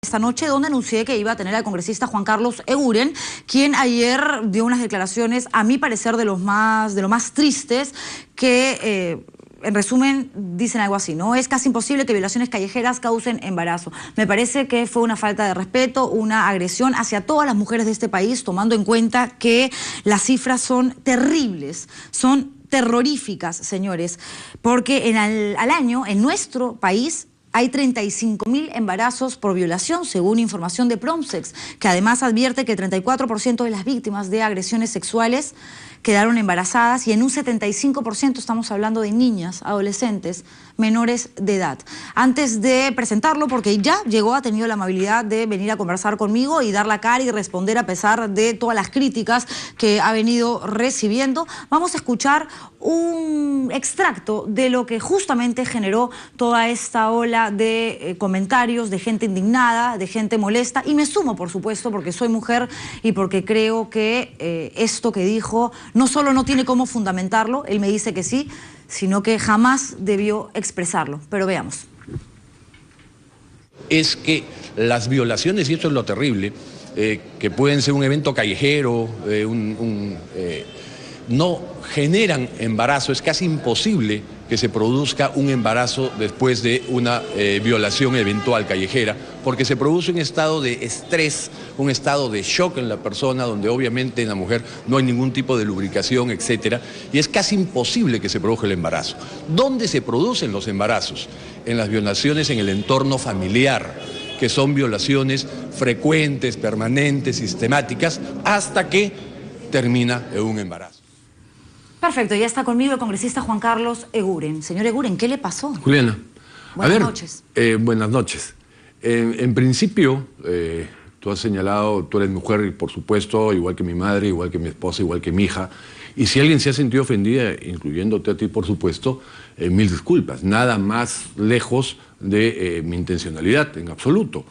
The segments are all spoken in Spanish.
Esta noche, donde anuncié que iba a tener al congresista Juan Carlos Eguren, quien ayer dio unas declaraciones, a mi parecer, de lo más tristes, que en resumen dicen algo así, ¿no? Es casi imposible que violaciones callejeras causen embarazo. Me parece que fue una falta de respeto, una agresión hacia todas las mujeres de este país, tomando en cuenta que las cifras son terribles, son terroríficas, señores, porque al año, en nuestro país, hay 35.000 embarazos por violación, según información de Promsex, que además advierte que el 34% de las víctimas de agresiones sexuales quedaron embarazadas y en un 75% estamos hablando de niñas, adolescentes, menores de edad. Antes de presentarlo, porque ya llegó, ha tenido la amabilidad de venir a conversar conmigo y dar la cara y responder a pesar de todas las críticas que ha venido recibiendo, vamos a escuchar un extracto de lo que justamente generó toda esta ola de comentarios, de gente indignada, de gente molesta, y me sumo, por supuesto, porque soy mujer y porque creo que esto que dijo no solo no tiene cómo fundamentarlo, él me dice que sí, sino que jamás debió expresarlo. Pero veamos. Es que las violaciones, y esto es lo terrible, que pueden ser un evento callejero, no generan embarazo. Es casi imposible que se produzca un embarazo después de una violación eventual callejera, porque se produce un estado de estrés, un estado de shock en la persona, donde obviamente en la mujer no hay ningún tipo de lubricación, etcétera, y es casi imposible que se produzca el embarazo. ¿Dónde se producen los embarazos? En las violaciones en el entorno familiar, que son violaciones frecuentes, permanentes, sistemáticas, hasta que termina en un embarazo. Perfecto, ya está conmigo el congresista Juan Carlos Eguren. Señor Eguren, ¿qué le pasó? Juliana, buenas noches. Buenas noches. En principio, tú has señalado, tú eres mujer y por supuesto, igual que mi madre, igual que mi esposa, igual que mi hija, y si alguien se ha sentido ofendida, incluyéndote a ti por supuesto, mil disculpas, nada más lejos de mi intencionalidad, en absoluto.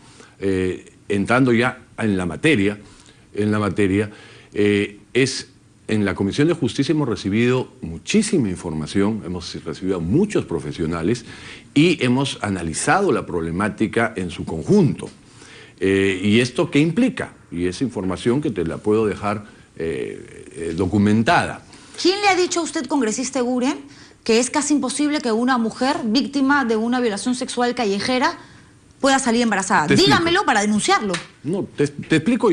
Entrando ya en la materia, en la Comisión de Justicia hemos recibido muchísima información, hemos recibido a muchos profesionales y hemos analizado la problemática en su conjunto. ¿Y esto qué implica? Y esa información que te la puedo dejar documentada. ¿Quién le ha dicho a usted, congresista Eguren, que es casi imposible que una mujer víctima de una violación sexual callejera pueda salir embarazada? Dígamelo para denunciarlo. No, te explico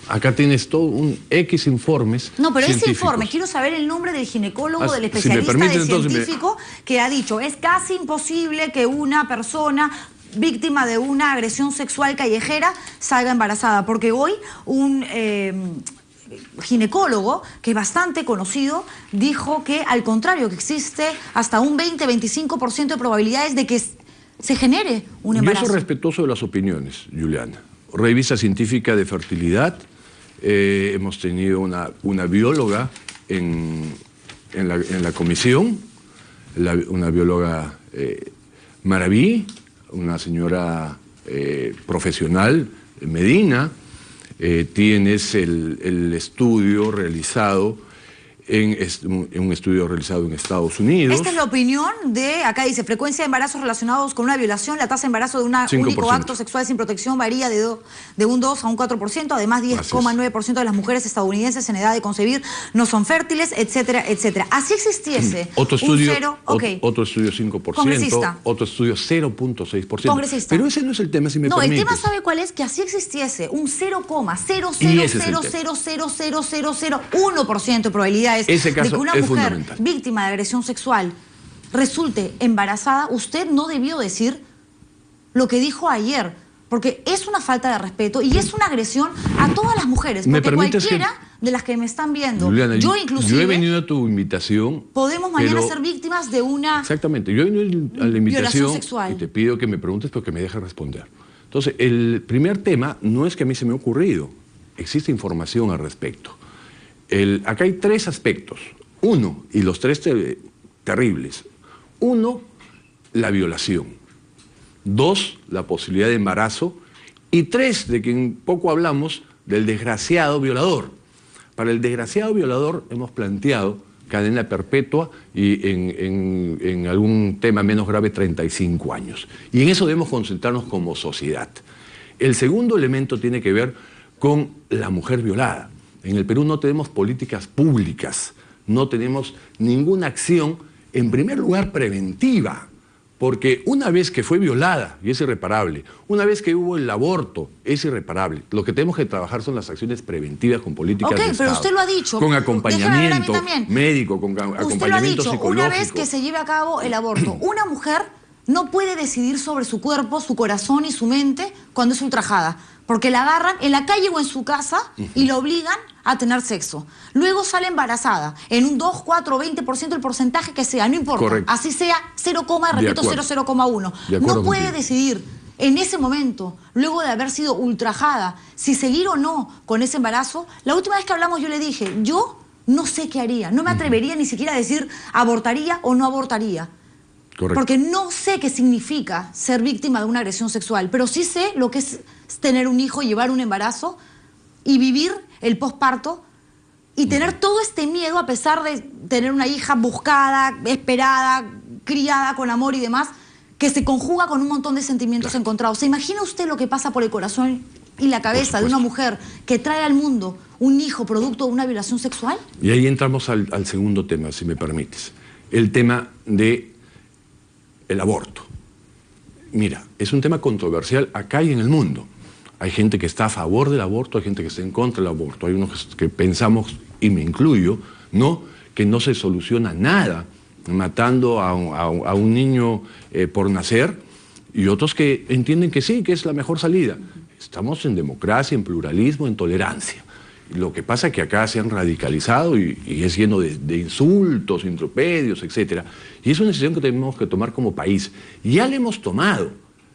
acá tienes todo un X informes. No, pero ese informe, quiero saber el nombre del ginecólogo, del especialista, del científico que ha dicho, es casi imposible que una persona víctima de una agresión sexual callejera salga embarazada, porque hoy un ginecólogo, que es bastante conocido, dijo que al contrario, que existe hasta un 20-25% de probabilidades de que se genere un embarazo. Yo soy respetuoso de las opiniones, Juliana. Revista científica de fertilidad, hemos tenido una bióloga en la comisión, una bióloga Maraví, una señora profesional, Medina. Tienes el estudio realizado en un estudio realizado en Estados Unidos. Esta es la opinión de, acá dice, frecuencia de embarazos relacionados con una violación, la tasa de embarazo de un único acto sexual sin protección varía de un 2 a un 4%, además 10,9% de las mujeres estadounidenses en edad de concebir no son fértiles, etcétera, etcétera. Así existiese otro estudio, un cero, otro estudio 5%, congresista. Otro estudio 0.6%. Congresista. Pero ese no es el tema, si me permites. No, el tema, ¿sabe cuál es? Que así existiese un 0,0000001% de probabilidad de que una mujer víctima de agresión sexual resulte embarazada. Usted no debió decir lo que dijo ayer, porque es una falta de respeto y es una agresión a todas las mujeres, porque cualquiera de las que me están viendo, Juliana, yo inclusive, yo he venido a tu invitación, podemos mañana ser víctimas de una exactamente, yo he venido a la invitación sexual. Y te pido que me preguntes porque me dejes responder. Entonces, el primer tema no es que a mí se me ha ocurrido, existe información al respecto. Acá hay tres aspectos. Uno, y los tres terribles. Uno, la violación. Dos, la posibilidad de embarazo. Y tres, de quien poco hablamos, del desgraciado violador. Para el desgraciado violador hemos planteado cadena perpetua y en algún tema menos grave 35 años. Y en eso debemos concentrarnos como sociedad. El segundo elemento tiene que ver con la mujer violada. En el Perú no tenemos políticas públicas, no tenemos ninguna acción, en primer lugar, preventiva. Porque una vez que fue violada, y es irreparable, una vez que hubo el aborto, es irreparable. Lo que tenemos que trabajar son las acciones preventivas con políticas de Estado. Pero usted lo ha dicho. Con acompañamiento médico, con acompañamiento usted lo ha dicho, psicológico. Una vez que se lleve a cabo el aborto, una mujer no puede decidir sobre su cuerpo, su corazón y su mente cuando es ultrajada. Porque la agarran en la calle o en su casa y la obligan a tener sexo. Luego sale embarazada, en un 2, 4, 20% el porcentaje que sea, no importa. Correcto. Así sea 0, repito, 0,1. No puede decidir en ese momento, luego de haber sido ultrajada, si seguir o no con ese embarazo. La última vez que hablamos yo le dije, yo no sé qué haría, no me atrevería ni siquiera a decir abortaría o no abortaría. Correcto. Porque no sé qué significa ser víctima de una agresión sexual, pero sí sé lo que es tener un hijo, llevar un embarazo y vivir el posparto y tener todo este miedo a pesar de tener una hija buscada, esperada, criada con amor y demás, que se conjuga con un montón de sentimientos encontrados. ¿Se imagina usted lo que pasa por el corazón y la cabeza de una mujer que trae al mundo un hijo producto de una violación sexual? Y ahí entramos al segundo tema, si me permites. El tema de el aborto. Mira, es un tema controversial acá y en el mundo. Hay gente que está a favor del aborto, hay gente que está en contra del aborto. Hay unos que pensamos, y me incluyo, ¿no?, que no se soluciona nada matando a un niño por nacer, y otros que entienden que sí, que es la mejor salida. Estamos en democracia, en pluralismo, en tolerancia. Lo que pasa es que acá se han radicalizado y es lleno de insultos, intropedios, etc. Y es una decisión que tenemos que tomar como país. Ya la hemos tomado.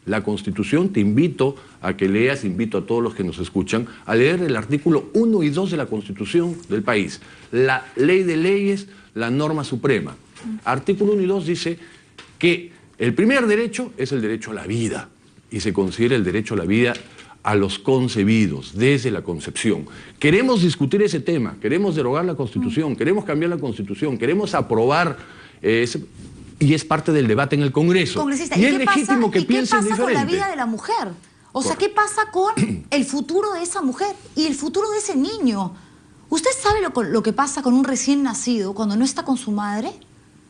La Constitución, te invito a que leas, invito a todos los que nos escuchan, a leer el artículo 1 y 2 de la Constitución del país. La ley de leyes, la norma suprema. Artículo 1 y 2 dice que el primer derecho es el derecho a la vida y se considera el derecho a la vida a los concebidos, desde la concepción. Queremos discutir ese tema, queremos derogar la Constitución, queremos cambiar la Constitución, queremos aprobar y es parte del debate en el Congreso. Congresista, y es legítimo que piensen diferente. ¿Qué pasa con la vida de la mujer? O sea, ¿qué pasa con el futuro de esa mujer y el futuro de ese niño? ¿Usted sabe lo que pasa con un recién nacido cuando no está con su madre?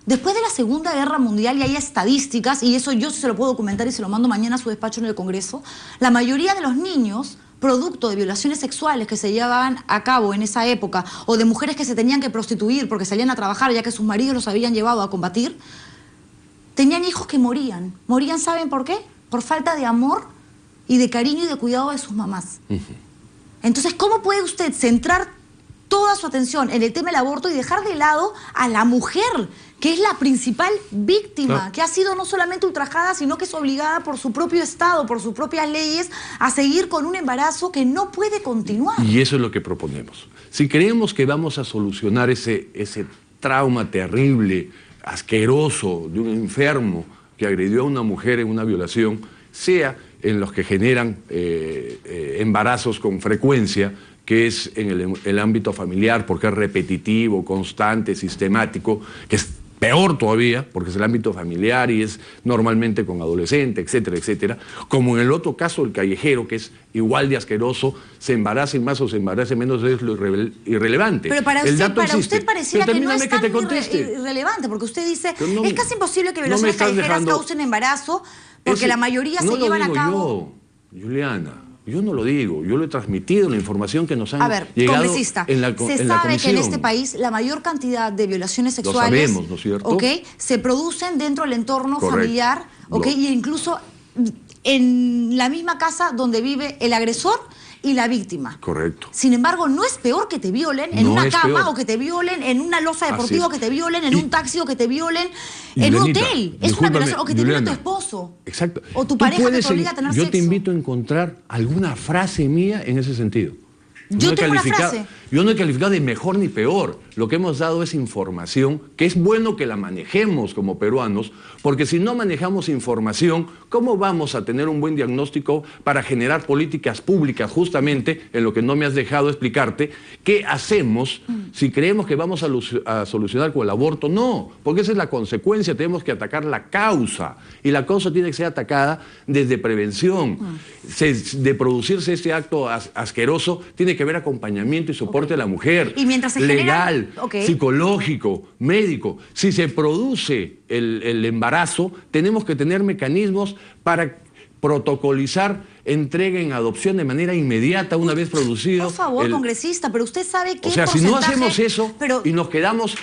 Después de la Segunda Guerra Mundial, y hay estadísticas, y eso yo se lo puedo documentar y se lo mando mañana a su despacho en el Congreso, la mayoría de los niños, producto de violaciones sexuales que se llevaban a cabo en esa época, o de mujeres que se tenían que prostituir porque salían a trabajar ya que sus maridos los habían llevado a combatir, tenían hijos que morían. Morían, ¿saben por qué? Por falta de amor y de cariño y de cuidado de sus mamás. Entonces, ¿cómo puede usted centrar toda su atención en el tema del aborto y dejar de lado a la mujer, que es la principal víctima, que ha sido no solamente ultrajada, sino que es obligada por su propio Estado, por sus propias leyes, a seguir con un embarazo que no puede continuar? Y eso es lo que proponemos. Si creemos que vamos a solucionar ese trauma terrible, asqueroso, de un enfermo que agredió a una mujer en una violación, sea en los que generan embarazos con frecuencia, que es en el ámbito familiar, porque es repetitivo, constante, sistemático, que es peor todavía, porque es el ámbito familiar y es normalmente con adolescentes, etcétera, etcétera, como en el otro caso, el callejero, que es igual de asqueroso, se embarace más o se embarace menos, es lo irrelevante. Pero para usted pareciera que no es tan irrelevante, porque usted dice, es casi imposible que violaciones callejeras causen embarazo, porque la mayoría se llevan a cabo. Juliana, yo no lo digo, yo lo he transmitido, la información que nos han llegado congresista, en la se sabe que en este país la mayor cantidad de violaciones sexuales, lo sabemos, ¿no es cierto? Se producen dentro del entorno familiar, y incluso en la misma casa donde vive el agresor y la víctima. Correcto. Sin embargo, no es peor que te violen en una cama o que te violen en una loza deportiva, o que te violen en un taxi, o que te violen en un hotel. Es una violación, o que te viole tu esposo. Exacto. O tu pareja que te obliga a tener sexo. Yo te invito a encontrar alguna frase mía en ese sentido. Yo tengo una frase. Yo no he calificado de mejor ni peor. Lo que hemos dado es información, que es bueno que la manejemos como peruanos, porque si no manejamos información, ¿cómo vamos a tener un buen diagnóstico para generar políticas públicas justamente en lo que no me has dejado explicarte? ¿Qué hacemos si creemos que vamos a solucionar con el aborto? No, porque esa es la consecuencia. Tenemos que atacar la causa, y la causa tiene que ser atacada desde prevención. De producirse este acto asqueroso, tiene que haber acompañamiento y soporte a la mujer. Y mientras se legal, psicológico, médico. Si se produce el embarazo, tenemos que tener mecanismos para protocolizar entrega en adopción de manera inmediata una vez producido. Por favor, congresista, pero usted sabe que o sea, si no hacemos eso y nos quedamos...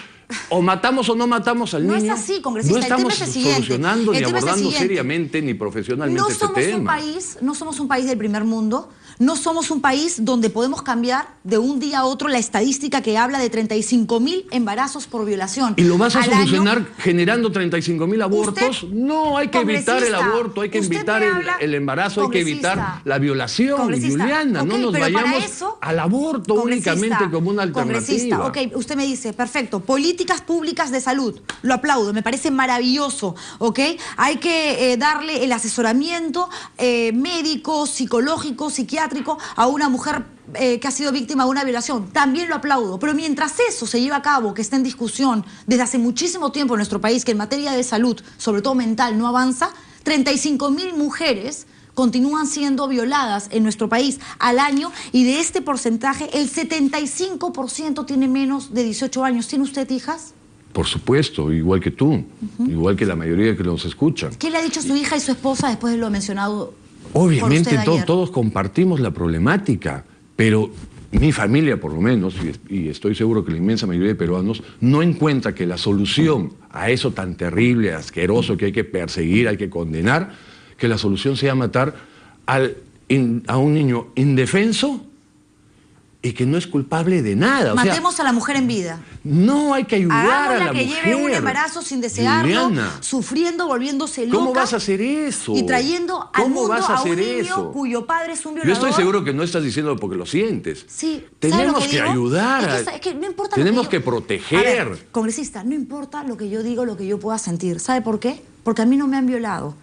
O matamos o no matamos al niño. No es así, congresista. No estamos el tema es el siguiente. solucionando ni abordando seriamente ni profesionalmente este tema. No somos un país del primer mundo. No somos un país donde podemos cambiar de un día a otro la estadística que habla de 35.000 embarazos por violación. ¿Y lo vas a solucionar generando 35.000 abortos? No, hay que evitar el aborto, hay que evitar el embarazo, hay que evitar la violación. Juliana, no nos vayamos al aborto únicamente como una alternativa. Ok, usted me dice, perfecto, políticas públicas de salud, lo aplaudo, me parece maravilloso, ¿ok? Hay que darle el asesoramiento médico, psicológico, psiquiátrico a una mujer que ha sido víctima de una violación. También lo aplaudo. Pero mientras eso se lleva a cabo, que está en discusión desde hace muchísimo tiempo en nuestro país, que en materia de salud, sobre todo mental, no avanza, 35.000 mujeres continúan siendo violadas en nuestro país al año, y de este porcentaje el 75% tiene menos de 18 años. ¿Tiene usted hijas? Por supuesto, igual que tú, igual que la mayoría que nos escuchan. ¿Qué le ha dicho su hija y su esposa después de lo mencionado? Obviamente todos compartimos la problemática, pero mi familia por lo menos, y estoy seguro que la inmensa mayoría de peruanos, no encuentra que la solución a eso tan terrible, asqueroso que hay que perseguir, hay que condenar, que la solución sea matar a un niño indefenso y que no es culpable de nada. Matemos a la mujer en vida. No, hay que ayudar a la mujer. Que lleve un embarazo sin desearlo, Juliana, sufriendo, volviéndose loca. ¿Cómo vas a hacer eso? Y trayendo al mundo a un niño cuyo padre es un violador. Yo estoy seguro que no estás diciéndolo porque lo sientes. Sí. Tenemos que ayudar. Es que no importa tenemos que proteger. A ver, congresista, no importa lo que yo digo, lo que yo pueda sentir. ¿Sabe por qué? Porque a mí no me han violado.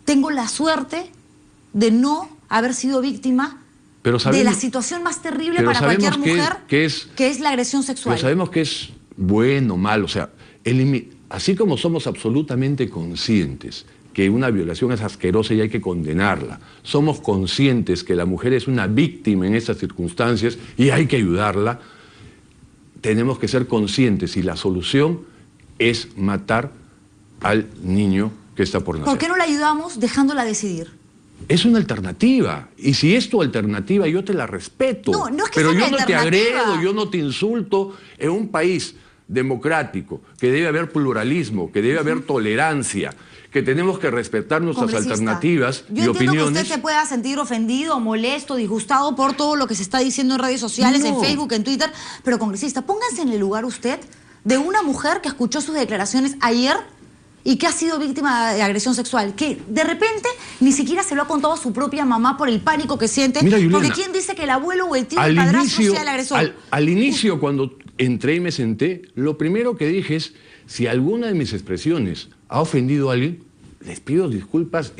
Tengo la suerte de no haber sido víctima de la situación más terrible para cualquier mujer, que es la agresión sexual. Pero sabemos que es bueno o malo. O sea, así como somos absolutamente conscientes que una violación es asquerosa y hay que condenarla, somos conscientes que la mujer es una víctima en estas circunstancias y hay que ayudarla, tenemos que ser conscientes y la solución es matar al niño que está por nacer. ¿Por qué no la ayudamos dejándola decidir? Es una alternativa, y si es tu alternativa yo te la respeto. No es que pero sea yo no te alternativa. agredo, yo no te insulto. En un país democrático, que debe haber pluralismo, que debe haber tolerancia, que tenemos que respetar nuestras alternativas y opiniones. Yo entiendo que usted se pueda sentir ofendido, molesto, disgustado por todo lo que se está diciendo en redes sociales, en Facebook, en Twitter, pero congresista, póngase en el lugar usted de una mujer que escuchó sus declaraciones ayer y que ha sido víctima de agresión sexual, que de repente ni siquiera se lo ha contado a su propia mamá por el pánico que siente. Mira, Juliana, porque ¿quién dice que el abuelo o el tío o el padrastro sea el agresor? Al inicio, cuando entré y me senté, lo primero que dije es, si alguna de mis expresiones ha ofendido a alguien, les pido disculpas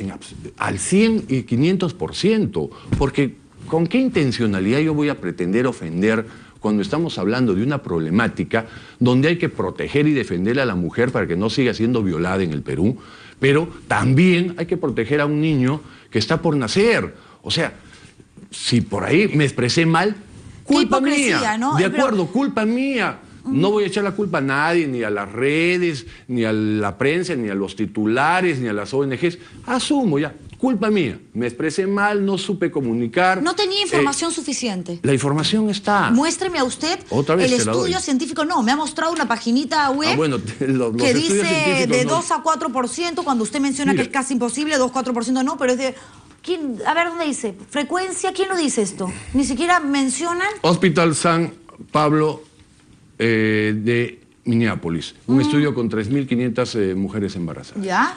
al 100 y 500%, porque ¿con qué intencionalidad yo voy a pretender ofender cuando estamos hablando de una problemática donde hay que proteger y defender a la mujer para que no siga siendo violada en el Perú, pero también hay que proteger a un niño que está por nacer? O sea, si por ahí me expresé mal, culpa mía, ¿no? De acuerdo, culpa mía. No voy a echar la culpa a nadie, ni a las redes, ni a la prensa, ni a los titulares, ni a las ONGs. Asumo ya, culpa mía. Me expresé mal, no supe comunicar. No tenía información suficiente. La información está. Muéstreme a usted el estudio científico. No, me ha mostrado una paginita web que dice de 2 a 4%, cuando usted menciona que es casi imposible, 2-4% no, pero es de... A ver, ¿dónde dice? ¿Frecuencia? ¿Quién lo dice esto? Ni siquiera mencionan... Hospital San Pablo de Minneapolis, un estudio con 3.500 mujeres embarazadas. ¿Ya?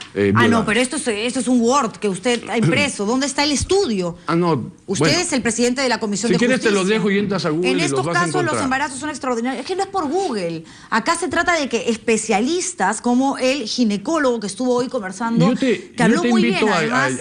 No, pero esto es un Word que usted ha impreso. ¿Dónde está el estudio? No. Usted es el presidente de la Comisión de Justicia. Si quieres te los dejo y entras a Google y los vas a encontrar. En estos casos los embarazos son extraordinarios. Es que no es por Google. Acá se trata de que especialistas como el ginecólogo que estuvo hoy conversando, que habló muy bien además.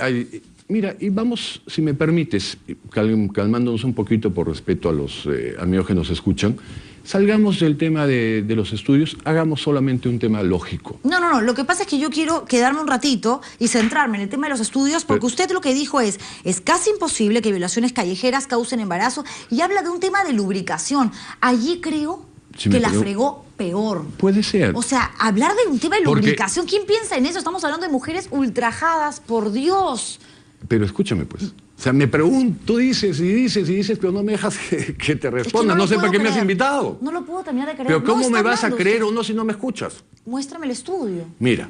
Mira, y vamos, si me permites, calmándonos un poquito por respeto a los amigos que nos escuchan, salgamos del tema de los estudios, hagamos solamente un tema lógico. No, lo que pasa es que yo quiero quedarme un ratito y centrarme en el tema de los estudios, porque usted lo que dijo es casi imposible que violaciones callejeras causen embarazo, y habla de un tema de lubricación. Allí creo que la fregó peor. Puede ser. O sea, hablar de un tema de lubricación, ¿quién piensa en eso? Estamos hablando de mujeres ultrajadas, por Dios. Pero escúchame, pues. O sea, me pregunto, tú dices y dices, pero no me dejas que te responda. No sé para qué me has invitado. No lo puedo terminar de creer. Pero ¿cómo me vas a creer o no si no me escuchas? Muéstrame el estudio. Mira,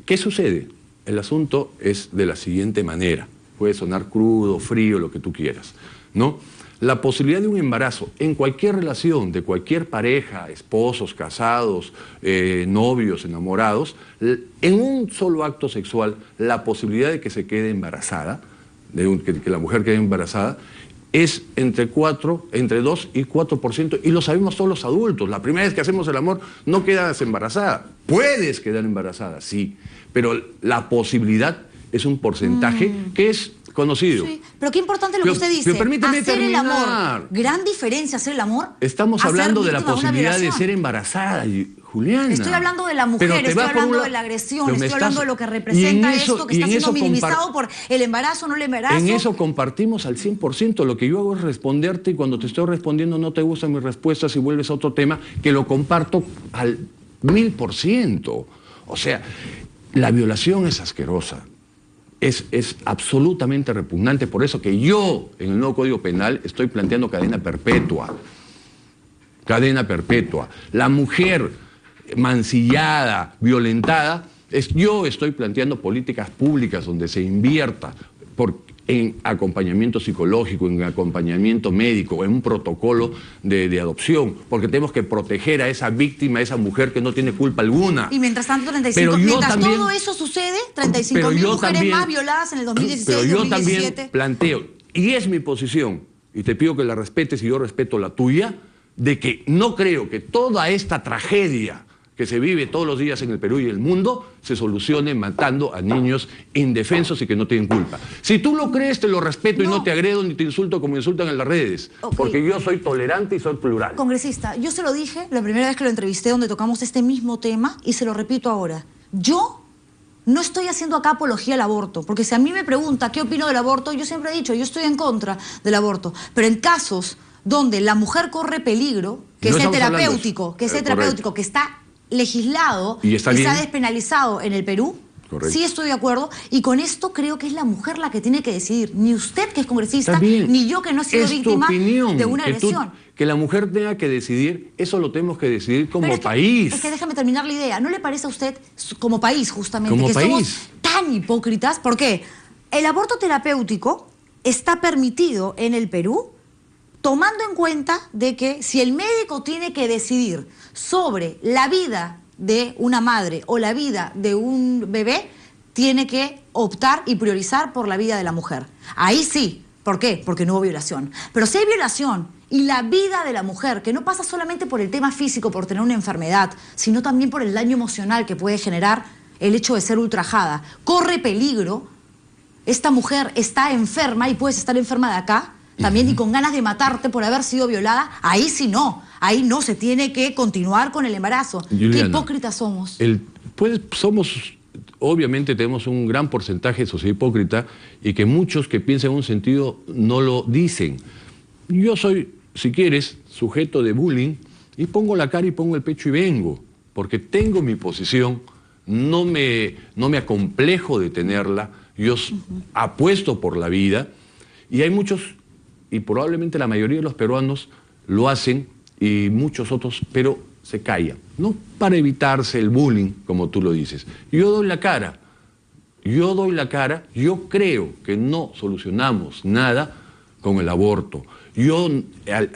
¿qué sucede? El asunto es de la siguiente manera. Puede sonar crudo, frío, lo que tú quieras, ¿no? La posibilidad de un embarazo en cualquier relación, de cualquier pareja, esposos, casados, novios, enamorados, en un solo acto sexual, la posibilidad de que se quede embarazada, que la mujer quede embarazada, es entre 2 y 4%, y lo sabemos todos los adultos. La primera vez que hacemos el amor no quedas embarazada. Puedes quedar embarazada, sí, pero la posibilidad es un porcentaje que es conocido. Sí, pero qué importante lo que usted dice. Pero permíteme hacer terminar. El amor. Gran diferencia hacer el amor. Estamos hablando de la posibilidad de ser embarazada, Juliana. Estoy hablando de la mujer, estoy hablando de la agresión, estoy hablando de lo que representa esto que está siendo minimizado por el embarazo, no el embarazo. En eso compartimos al 100%. Lo que yo hago es responderte, y cuando te estoy respondiendo no te gustan mis respuestas y vuelves a otro tema, que lo comparto al 1000%. O sea, la violación es asquerosa. Es absolutamente repugnante. Por eso que yo, en el nuevo Código Penal, estoy planteando cadena perpetua. Cadena perpetua. La mujer mancillada, violentada, yo estoy planteando políticas públicas donde se invierta en acompañamiento psicológico, en acompañamiento médico, en un protocolo de adopción, porque tenemos que proteger a esa víctima, a esa mujer que no tiene culpa alguna. Y mientras tanto, todo eso sucede, 35.000 mujeres más violadas en el 2016, pero yo 2017. También planteo, y es mi posición, y te pido que la respetes y yo respeto la tuya, de que no creo que toda esta tragedia que se vive todos los días en el Perú y el mundo, se solucione matando a niños indefensos y que no tienen culpa. Si tú lo crees, te lo respeto y no te agredo ni te insulto como insultan en las redes, porque yo soy tolerante y soy plural. Congresista, yo se lo dije la primera vez que lo entrevisté, donde tocamos este mismo tema, y se lo repito ahora. Yo no estoy haciendo acá apología al aborto, porque si a mí me pregunta qué opino del aborto, yo siempre he dicho, yo estoy en contra del aborto, pero en casos donde la mujer corre peligro, que sea terapéutico, que está legislado y está despenalizado en el Perú. Correcto. Sí estoy de acuerdo, y con esto creo que es la mujer la que tiene que decidir. Ni usted, que es congresista, ni yo, que no he sido víctima de una agresión. Que la mujer tenga que decidir, eso lo tenemos que decidir como país. Es que déjame terminar la idea. ¿No le parece a usted, como país justamente, somos tan hipócritas? Porque el aborto terapéutico está permitido en el Perú, tomando en cuenta de que si el médico tiene que decidir sobre la vida de una madre o la vida de un bebé, tiene que optar y priorizar por la vida de la mujer. Ahí sí. ¿Por qué? Porque no hubo violación. Pero si hay violación y la vida de la mujer, que no pasa solamente por el tema físico, por tener una enfermedad, sino también por el daño emocional que puede generar el hecho de ser ultrajada, corre peligro, esta mujer está enferma y puedes estar enferma de acá, también y con ganas de matarte por haber sido violada, ahí sí no. Ahí no, se tiene que continuar con el embarazo. Juliana, qué hipócritas somos. Obviamente tenemos un gran porcentaje de sociedad hipócrita y que muchos que piensan en un sentido no lo dicen. Yo soy, si quieres, sujeto de bullying y pongo la cara y pongo el pecho y vengo, porque tengo mi posición, no me acomplejo de tenerla, yo apuesto por la vida y hay muchos, y probablemente la mayoría de los peruanos lo hacen y muchos otros, pero se callan, no para evitarse el bullying, como tú lo dices. Yo doy la cara, yo creo que no solucionamos nada con el aborto.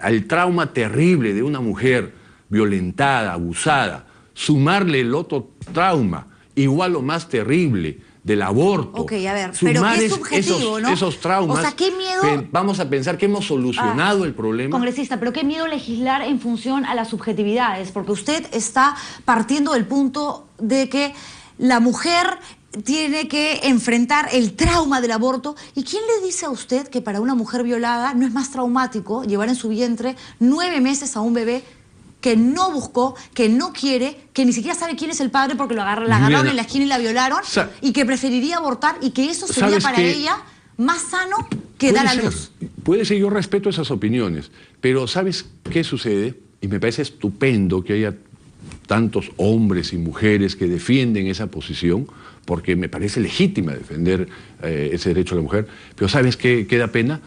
Al trauma terrible de una mujer violentada, abusada, sumarle el otro trauma, igual o más terrible, del aborto. Ok, a ver, pero qué subjetivo, ¿no? Esos traumas. O sea, qué miedo. Vamos a pensar que hemos solucionado el problema. Congresista, pero qué miedo legislar en función a las subjetividades, porque usted está partiendo del punto de que la mujer tiene que enfrentar el trauma del aborto. ¿Y quién le dice a usted que para una mujer violada no es más traumático llevar en su vientre 9 meses a un bebé que no buscó, que no quiere, que ni siquiera sabe quién es el padre porque la agarraron en la esquina y la violaron, y que preferiría abortar, y que eso sería para ella más sano que dar a luz? Puede ser, yo respeto esas opiniones, pero ¿sabes qué sucede? Y me parece estupendo que haya tantos hombres y mujeres que defienden esa posición, porque me parece legítima defender ese derecho a la mujer, pero ¿sabes qué da pena?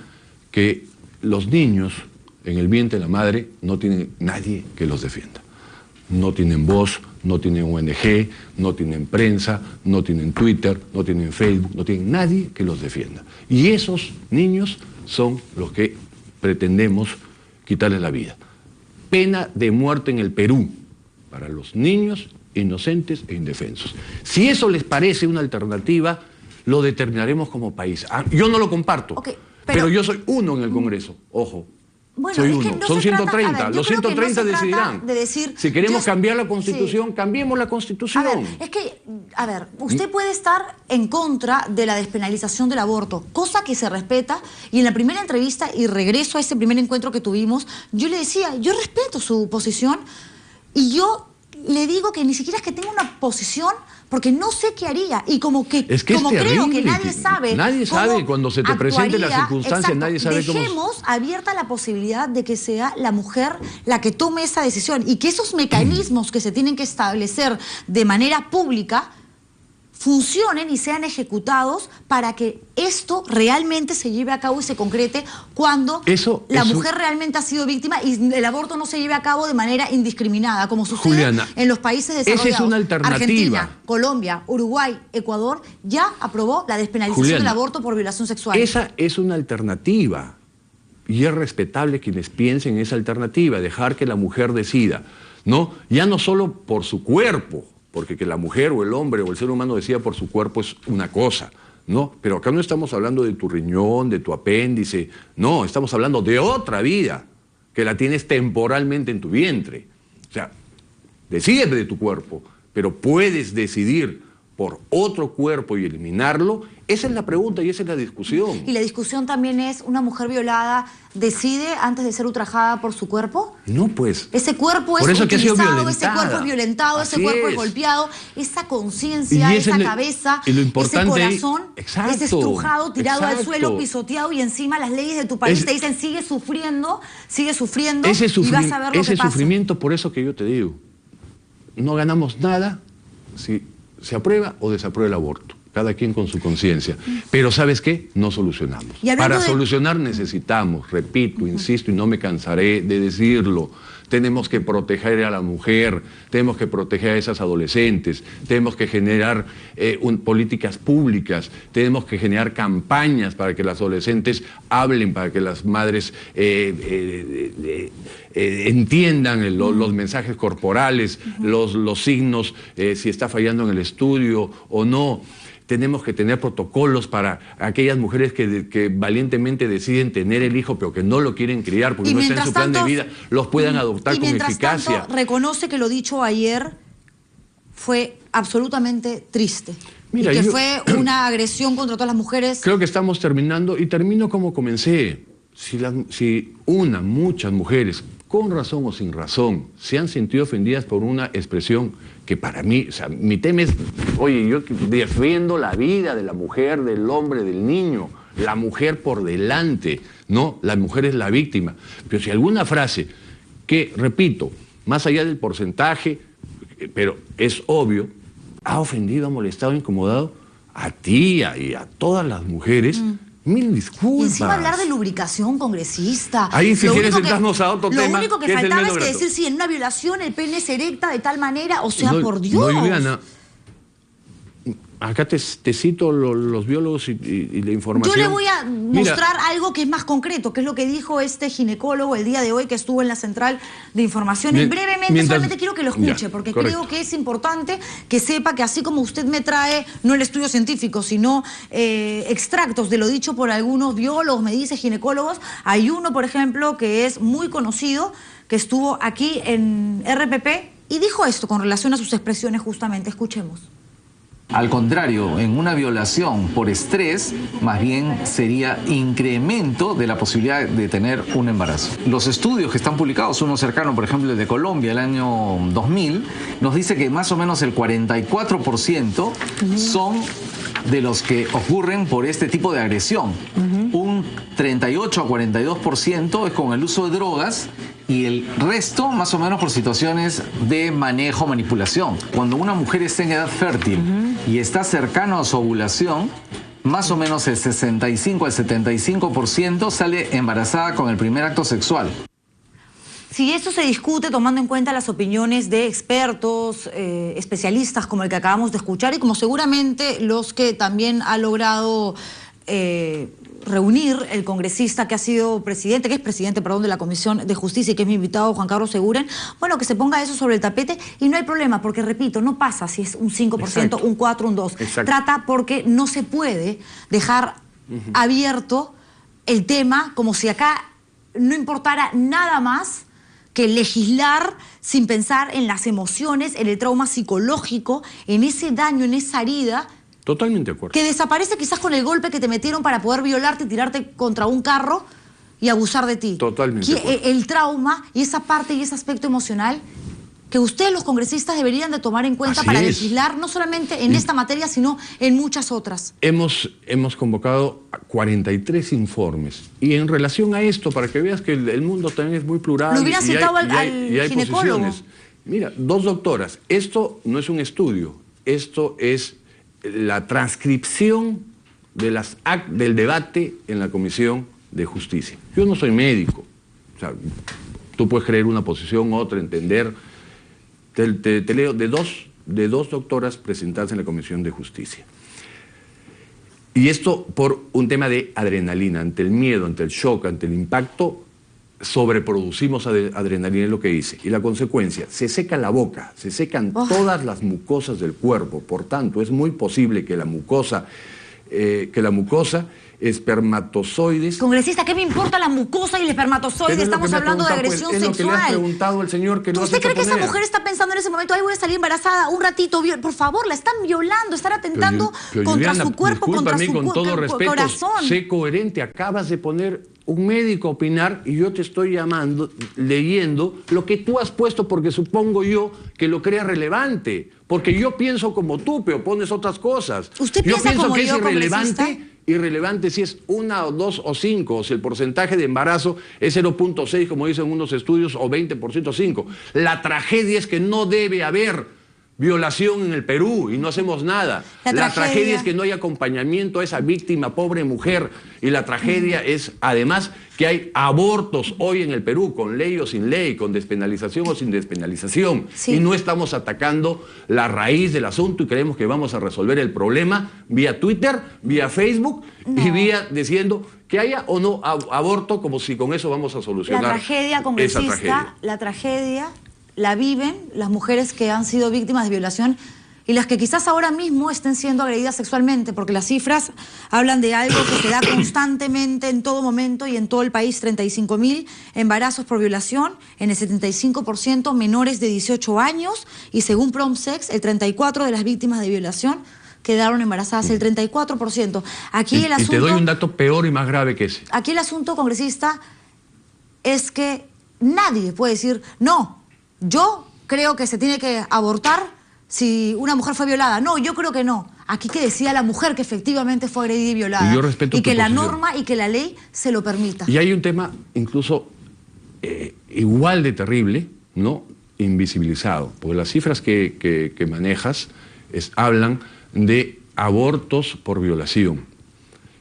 Que los niños en el vientre de la madre no tienen nadie que los defienda. No tienen voz, no tienen ONG, no tienen prensa, no tienen Twitter, no tienen Facebook, no tienen nadie que los defienda. Y esos niños son los que pretendemos quitarles la vida. Pena de muerte en el Perú para los niños inocentes e indefensos. Si eso les parece una alternativa, lo determinaremos como país. Yo no lo comparto, pero yo soy uno en el Congreso, ojo. Bueno, soy es uno. que no Son se trata, 130, a ver, los 130 no decidirán. De decir, si queremos cambiar la Constitución, cambiemos la Constitución. A ver, es que, usted puede estar en contra de la despenalización del aborto, cosa que se respeta, y en la primera entrevista, y regreso a ese primer encuentro que tuvimos, yo le decía, yo respeto su posición, y yo le digo que ni siquiera es que tenga una posición, porque no sé qué haría, y como creo que nadie sabe. Nadie sabe cuando se te presenten las circunstancias, nadie sabe cómo. Dejemos abierta la posibilidad de que sea la mujer la que tome esa decisión, y que esos mecanismos que se tienen que establecer de manera pública funcionen y sean ejecutados para que esto realmente se lleve a cabo y se concrete cuando la mujer realmente ha sido víctima, y el aborto no se lleve a cabo de manera indiscriminada, como sucede, Juliana, en los países desarrollados. Esa es una alternativa. Argentina, Colombia, Uruguay, Ecuador ya aprobó la despenalización del aborto por violación sexual. Esa es una alternativa, y es respetable quienes piensen en esa alternativa, dejar que la mujer decida, ¿no? Ya no solo por su cuerpo, porque que la mujer o el hombre o el ser humano decida por su cuerpo es una cosa, ¿no? Pero acá no estamos hablando de tu riñón, de tu apéndice, no, estamos hablando de otra vida, que la tienes temporalmente en tu vientre. O sea, decides de tu cuerpo, pero puedes decidir por otro cuerpo y eliminarlo. Esa es la pregunta y esa es la discusión. ¿Y la discusión también es, una mujer violada decide antes de ser ultrajada por su cuerpo? No, pues. Ese cuerpo es utilizado, ese cuerpo es violentado, ese cuerpo es golpeado, esa conciencia, esa cabeza, ese corazón es estrujado, tirado al suelo, pisoteado, y encima las leyes de tu país te dicen sigue sufriendo y vas a ver lo que pasa. Ese sufrimiento, por eso que yo te digo, no ganamos nada si se aprueba o desaprueba el aborto. Cada quien con su conciencia. Pero ¿sabes qué? No solucionamos. Para solucionar necesitamos, repito, insisto, y no me cansaré de decirlo, tenemos que proteger a la mujer, tenemos que proteger a esas adolescentes, tenemos que generar políticas públicas, tenemos que generar campañas para que las adolescentes hablen, para que las madres entiendan los mensajes corporales, los signos, si está fallando en el estudio o no. Tenemos que tener protocolos para aquellas mujeres que valientemente deciden tener el hijo, pero que no lo quieren criar porque no está en su plan de vida, los puedan adoptar con eficacia. Tanto, reconoce que lo dicho ayer fue absolutamente triste. Mira, y que fue una agresión contra todas las mujeres. Creo que estamos terminando, y termino como comencé. Muchas mujeres, con razón o sin razón, se han sentido ofendidas por una expresión que para mí, o sea, mi tema es, oye, yo defiendo la vida de la mujer, del hombre, del niño, la mujer por delante, ¿no? La mujer es la víctima. Pero si alguna frase que, repito, más allá del porcentaje, pero es obvio, ha ofendido, ha molestado, incomodado a ti y a todas las mujeres, mil disculpas. Y encima hablar de lubricación, congresista. Ahí si quieres sentarnos a otro tema. Lo único que faltaba es que decir, si en una violación el pene se erecta de tal manera, o sea, por Dios. No, Juliana, acá te cito los biólogos y la información. Yo le voy a mostrar algo que es más concreto, que es lo que dijo este ginecólogo el día de hoy que estuvo en la central de información. Y brevemente, solamente quiero que lo escuche, porque creo que es importante que sepa que así como usted me trae, no el estudio científico, sino extractos de lo dicho por algunos biólogos, me dice ginecólogos, hay uno, por ejemplo, que es muy conocido, que estuvo aquí en RPP y dijo esto con relación a sus expresiones justamente. Escuchemos. Al contrario, en una violación por estrés, más bien sería incremento de la posibilidad de tener un embarazo. Los estudios que están publicados, uno cercano, por ejemplo, el de Colombia, el año 2000, nos dice que más o menos el 44% son de los que ocurren por este tipo de agresión. Un 38 a 42% es con el uso de drogas y el resto más o menos por situaciones de manejo, manipulación. Cuando una mujer está en edad fértil y está cercano a su ovulación, más o menos el 65 al 75% sale embarazada con el primer acto sexual. Si eso se discute tomando en cuenta las opiniones de expertos, especialistas como el que acabamos de escuchar y como seguramente los que también ha logrado reunir el congresista que ha sido presidente, que es presidente, perdón, de la Comisión de Justicia y que es mi invitado Juan Carlos Eguren, bueno, que se ponga eso sobre el tapete y no hay problema, porque repito, no pasa si es un 5%, exacto, un 4%, un 2%. Exacto. Trata porque no se puede dejar abierto el tema como si acá no importara nada más que legislar sin pensar en las emociones, en el trauma psicológico, en ese daño, en esa herida. Totalmente de acuerdo. Que desaparece quizás con el golpe que te metieron para poder violarte y tirarte contra un carro y abusar de ti. Totalmente de acuerdo. El trauma y esa parte y ese aspecto emocional que ustedes los congresistas deberían de tomar en cuenta para legislar no solamente en esta materia, sino en muchas otras. Hemos convocado 43 informes y en relación a esto, para que veas que el mundo también es muy plural. Lo hubiera citado al ginecólogo. Posiciones. Mira, 2 doctoras. Esto no es un estudio, esto es la transcripción de del debate en la Comisión de Justicia. Yo no soy médico, o sea, tú puedes creer una posición, otra, entender. Te leo de dos doctoras presentadas en la Comisión de Justicia. Y esto por un tema de adrenalina, ante el miedo, ante el shock, ante el impacto, sobreproducimos adrenalina, es lo que dice. Y la consecuencia, se seca la boca, se secan todas las mucosas del cuerpo. Por tanto, es muy posible que la mucosa espermatozoides... Congresista, ¿qué me importa la mucosa y el espermatozoide? Estamos hablando de agresión sexual. Es lo que le ha preguntado el señor que no ¿Usted cree que esa mujer está pensando en ese momento, ay, voy a salir embarazada, un ratito, por favor, la están violando, están atentando contra Juliana, su cuerpo, contra su con todo respeto, corazón? Sé coherente, acabas de poner un médico a opinar y yo te estoy llamando, leyendo lo que tú has puesto porque supongo yo que lo creas relevante. Porque yo pienso como tú, pero pones otras cosas. ¿Usted yo piensa pienso como que es irrelevante? Irrelevante si es 1 o 2 o 5, o si el porcentaje de embarazo es 0.6, como dicen unos estudios, o 20% 5. La tragedia es que no debe haber violación en el Perú y no hacemos nada. La tragedia es que no hay acompañamiento a esa víctima, pobre mujer. Y la tragedia es, además, que hay abortos hoy en el Perú, con ley o sin ley, con despenalización o sin despenalización. Sí. Y no estamos atacando la raíz del asunto y creemos que vamos a resolver el problema vía Twitter, vía Facebook y vía diciendo que haya o no aborto, como si con eso vamos a solucionar la tragedia, congresista, esa tragedia. La tragedia la viven las mujeres que han sido víctimas de violación y las que quizás ahora mismo estén siendo agredidas sexualmente, porque las cifras hablan de algo que se da constantemente en todo momento y en todo el país, 35.000 embarazos por violación, en el 75% menores de 18 años, y según PromSex, el 34% de las víctimas de violación quedaron embarazadas, el 34%. Aquí el asunto, y te doy un dato peor y más grave que ese. Aquí el asunto, congresista, es que nadie puede decir, no, yo creo que se tiene que abortar si una mujer fue violada. No, yo creo que no. Aquí que decía la mujer que efectivamente fue agredida y violada. Y yo respeto y que tu la posición. norma y que la ley se lo permita. Y hay un tema incluso igual de terrible, ¿no? Invisibilizado. Porque las cifras que manejas hablan de abortos por violación.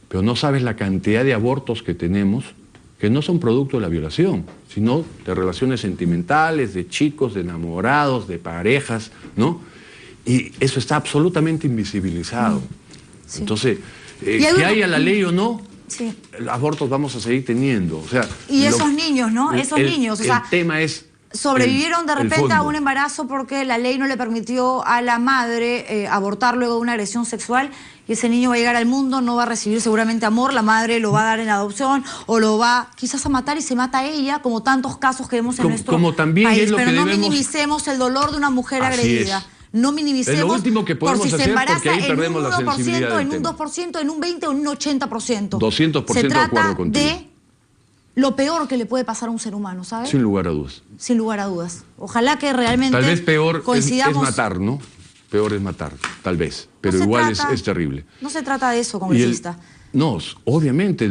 Pero no sabes la cantidad de abortos que tenemos que no son producto de la violación, sino de relaciones sentimentales, de chicos, de enamorados, de parejas, ¿no? Y eso está absolutamente invisibilizado. Sí. Entonces, Y que haya la ley o no, sí, abortos vamos a seguir teniendo. O sea, y esos niños, ¿no? Esos niños, o sea, el tema es... sobrevivieron de repente a fondo. un embarazo porque la ley no le permitió a la madre abortar luego de una agresión sexual, y ese niño va a llegar al mundo, no va a recibir seguramente amor, la madre lo va a dar en adopción o lo va quizás a matar y se mata a ella, como tantos casos que vemos en nuestro como también país. es lo Pero que no debemos... minimicemos el dolor de una mujer Así agredida. es. No minimicemos Es lo último que podemos por si se hacer, embaraza porque ahí en un perdemos la 1%, sensibilidad en del un tema. 2%, en un 20% o en un 80%. 200% se de trata acuerdo contigo. de lo peor que le puede pasar a un ser humano, ¿sabes? Sin lugar a dudas. Sin lugar a dudas. Ojalá que realmente Tal vez peor es coincidamos. matar, ¿no? Peor es matar, tal vez. Pero No se igual trata- es terrible. No se trata de eso, Y congresista. no, obviamente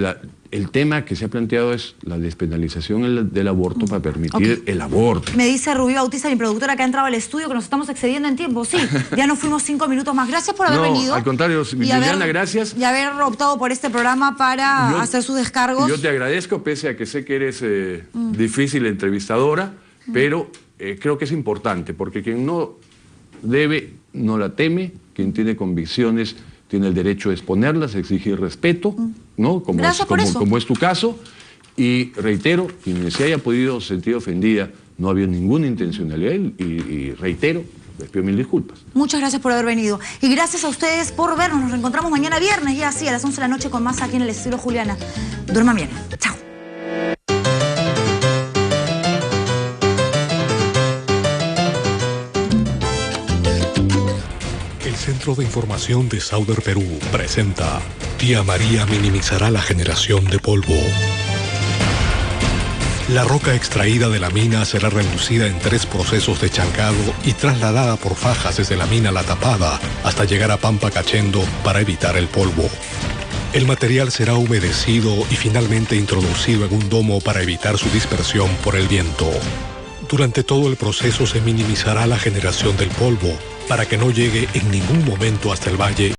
el tema que se ha planteado es la despenalización del aborto para permitir el aborto. Me dice Rubí Bautista, mi productora que ha entrado al estudio, que nos estamos excediendo en tiempo. Sí, ya nos fuimos 5 minutos más. Gracias por haber No, venido. al contrario, y Liliana, gracias. Y haber optado por este programa para hacer sus descargos. Yo te agradezco, pese a que sé que eres difícil entrevistadora, pero creo que es importante, porque quien no debe, no la teme, quien tiene convicciones tiene el derecho de exponerlas, exigir respeto, ¿no? Gracias por eso. Como es tu caso. Y reitero, quien se haya podido sentir ofendida, no había ninguna intencionalidad, y reitero, les pido mil disculpas. Muchas gracias por haber venido. Y gracias a ustedes por vernos. Nos reencontramos mañana viernes, ya así, a las 11 de la noche con más aquí en El Estilo Juliana. Duerman bien. Chao. El Centro de Información de Sauder Perú presenta: Tía María minimizará la generación de polvo. La roca extraída de la mina será reducida en 3 procesos de chancado y trasladada por fajas desde la mina La Tapada hasta llegar a Pampa Cachendo para evitar el polvo. El material será humedecido y finalmente introducido en un domo para evitar su dispersión por el viento. Durante todo el proceso se minimizará la generación del polvo para que no llegue en ningún momento hasta el valle